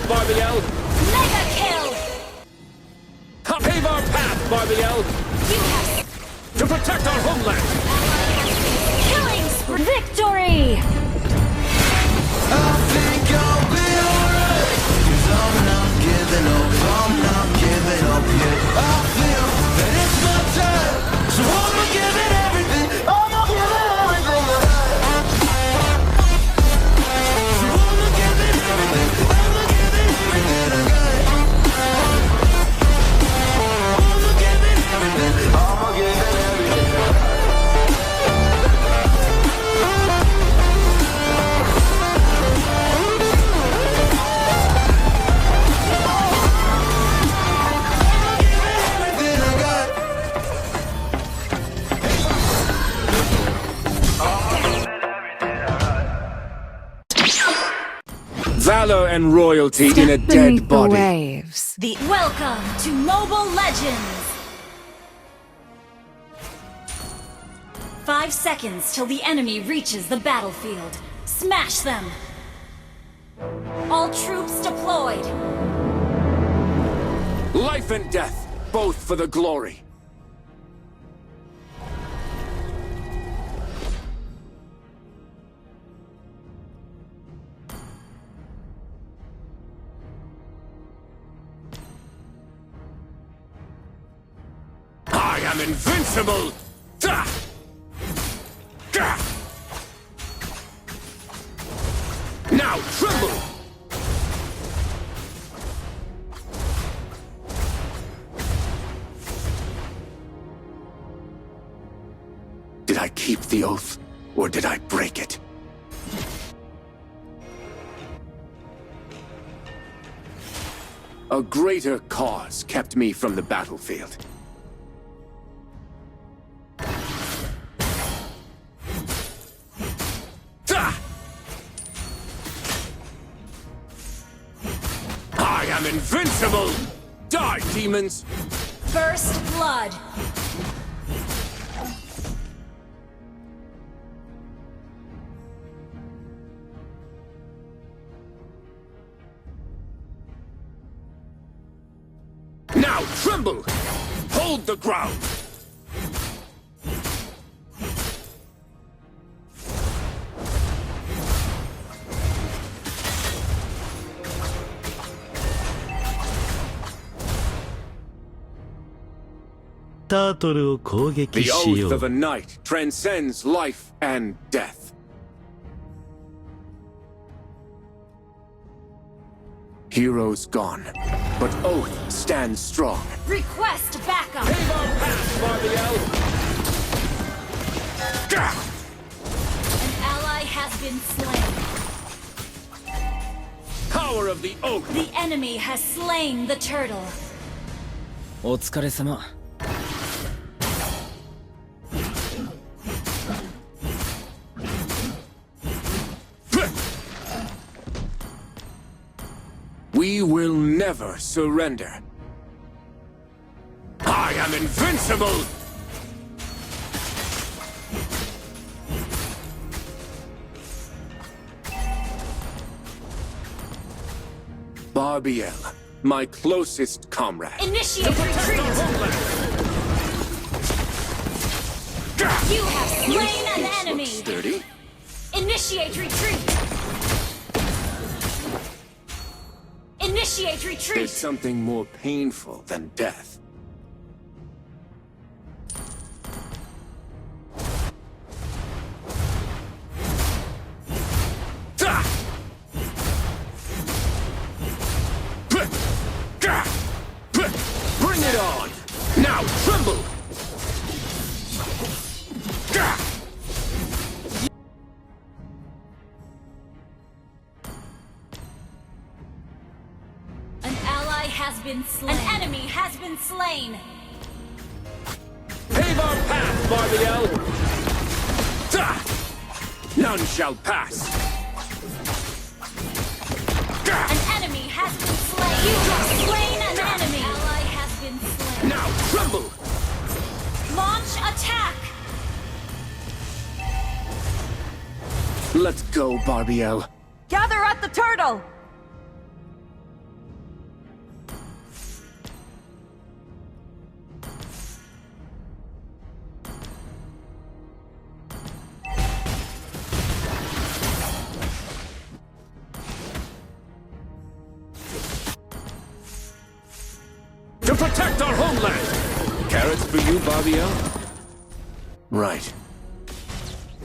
Barbiel! Mega kill! Pave our path, Barbiel! You have To protect our homeland! killing spree! Victory! I think I'll be alright, 'cause I'm not giving up, I'm not giving up yet. I feel that it's my time, so I'ma give it everything, I'ma give it everything I got. So I'ma give it everything, I'ma give it everything I got. I'ma give it everything, I'ma give it everything I got. Valor and royalty in a Step dead beneath the body. waves. Welcome to Mobile Legends! 5 seconds till the enemy reaches the battlefield. Smash them! All troops deployed! Life and death, both for the glory. I am invincible! Da! Ga! Now tremble! Did I keep the oath, or did I break it? A greater cause kept me from the battlefield. I am invincible! Die, demons! First blood! Now tremble! Hold the ground! The oath of a knight transcends life and death. Heroes gone, but oath stands strong. Request backup! Pave our path, Barbiel! Gah! An ally has been slain. Power of the oath! The enemy has slain the turtle. お疲れ様。 We will never surrender. I am invincible! Barbiel, my closest comrade. Initiate retreat! You have slain an enemy! Sturdy. Initiate retreat! Initiate retreat! There's something more painful than death. Bring it on! Now tremble! An ally has been slain. An enemy has been slain. Pave our path, Barbiel! None shall pass! An enemy has been slain. You have slain an enemy. An ally has been slain. Now tremble! Launch attack! Let's go, Barbiel. Gather at the turtle! protect our homeland! Carrots for you, Barbiel? Right.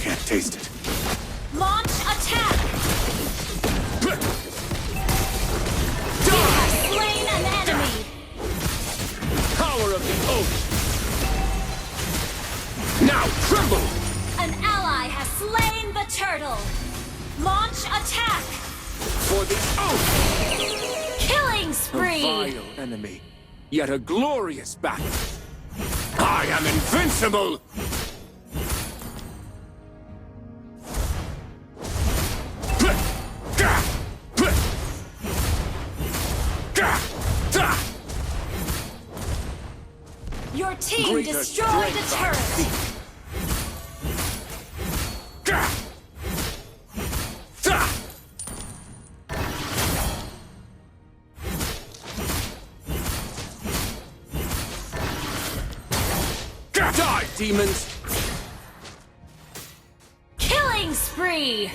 Can't taste it. Launch attack! You have slain an enemy! Power of the oath! Now tremble! An ally has slain the turtle! Launch attack! For the oath! Killing A spree! vile enemy, yet a glorious battle. I am invincible! Your team Greater destroyed a strength I turret! seek. Die, demons! Killing spree!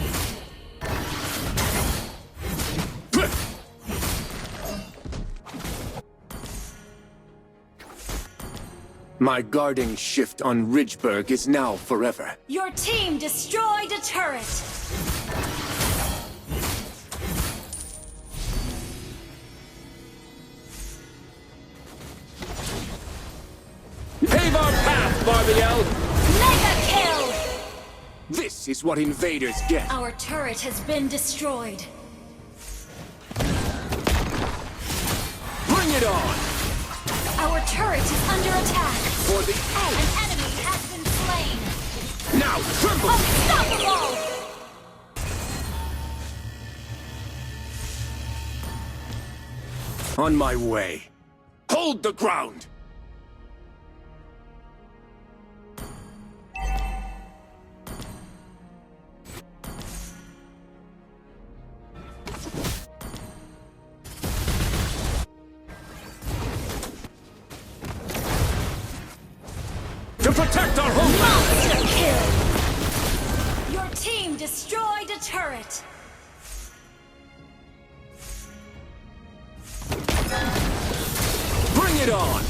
My guarding shift on Ridgeburg is now forever. Your team destroyed a turret! Pave our path, Barbiel! Mega kill! This is what invaders get. Our turret has been destroyed. Bring it on! Our turret is under attack. For the An oath! enemy has been slain. Now tremble! Unstoppable! On my way. Hold the ground! To protect our homeland! Monster kill! Your team destroyed a turret. Bring it on!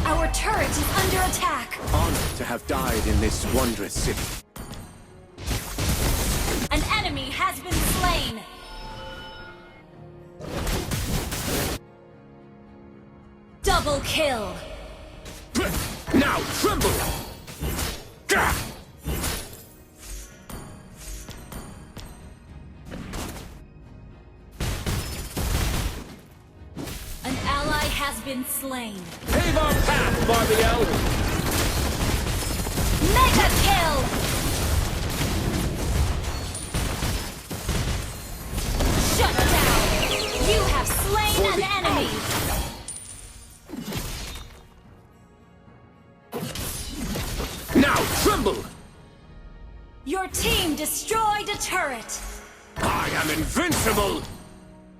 Our turret is under attack. Honored to have died in this wondrous city. An enemy has been slain. Double kill. Now tremble! Gah! An ally has been slain. Pave our path, Barbiel! Mega kill! Shut down! You have slain For an the enemy! Now tremble! Your team destroyed a turret! I am invincible!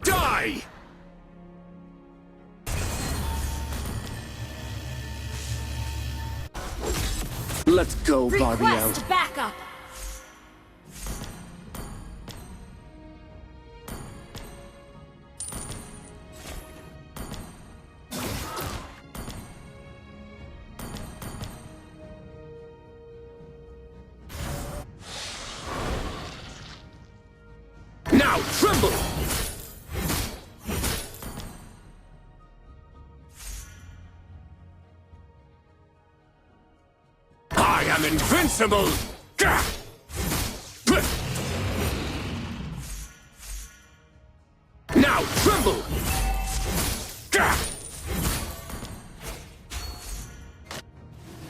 Die! Let's go, Barbiel. Request backup! Now tremble! I am invincible! Gah! Now tremble! Gah!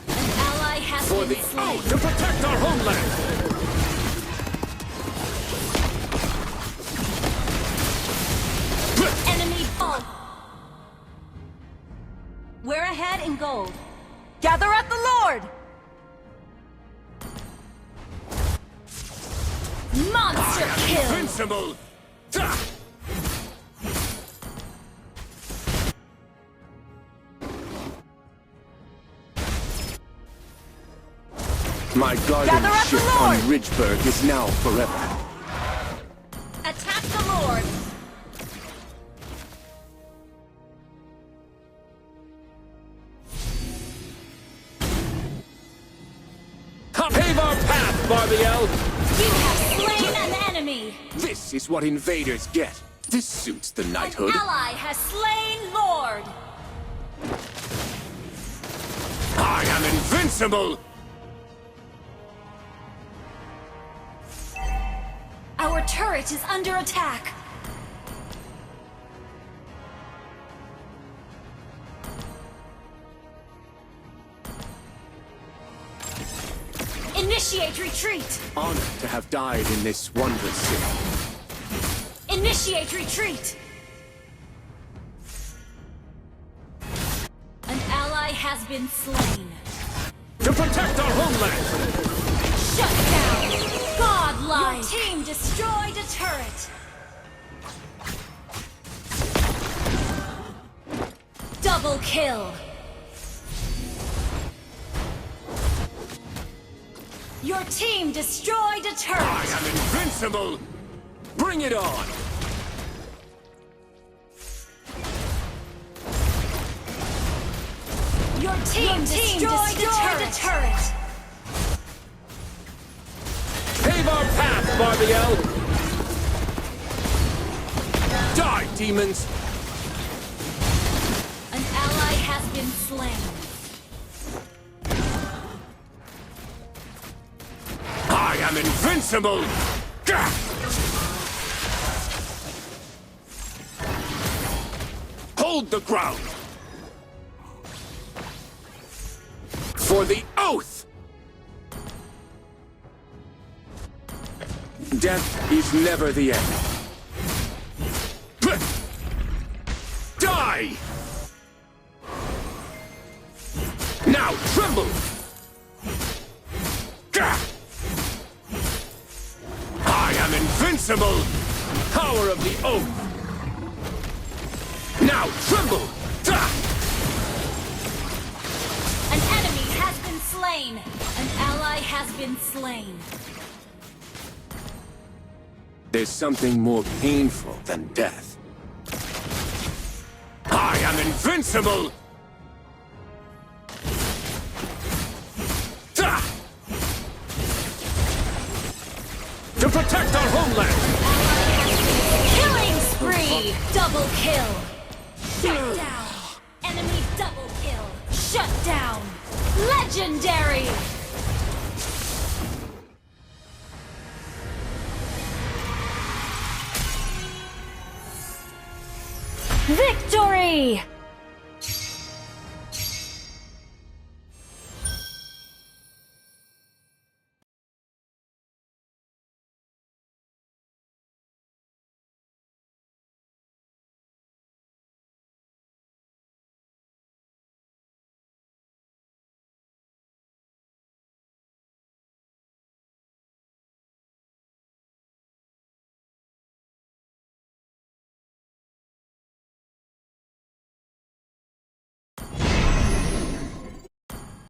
An ally has For been the slain. oath to protect our homeland! Enemy ball. We're ahead in gold. Gather at the Lord! Monster kill! Invincible! Gah! My Gather guardian up the ship on Lord! Ridgeburg is now forever. Attack the Lord! Pave our path, Barbiel! You have slain an enemy! This is what invaders get. This suits the knighthood. An ally has slain Lord! I am invincible! Our turret is under attack! Initiate retreat! Honored to have died in this wondrous city. Initiate retreat! An ally has been slain. To protect our homeland! Shut down! Godlike! Your team destroyed a turret! Double kill! Your team destroyed a turret! I am invincible! Bring it on! Your team destroyed a turret! Pave our path, Barbiel! Die, demons! An ally has been slain. I am invincible! Gah! Hold the ground! For the oath! Death is never the end. Die! Now tremble! Gah! I am invincible! Power of the oath! Now tremble! Ah! An enemy has been slain. An ally has been slain. There's something more painful than death. I am invincible! Ah! To protect our homeland! Killing spree! Double kill! Shut down! Enemy double kill! Shut down! Legendary!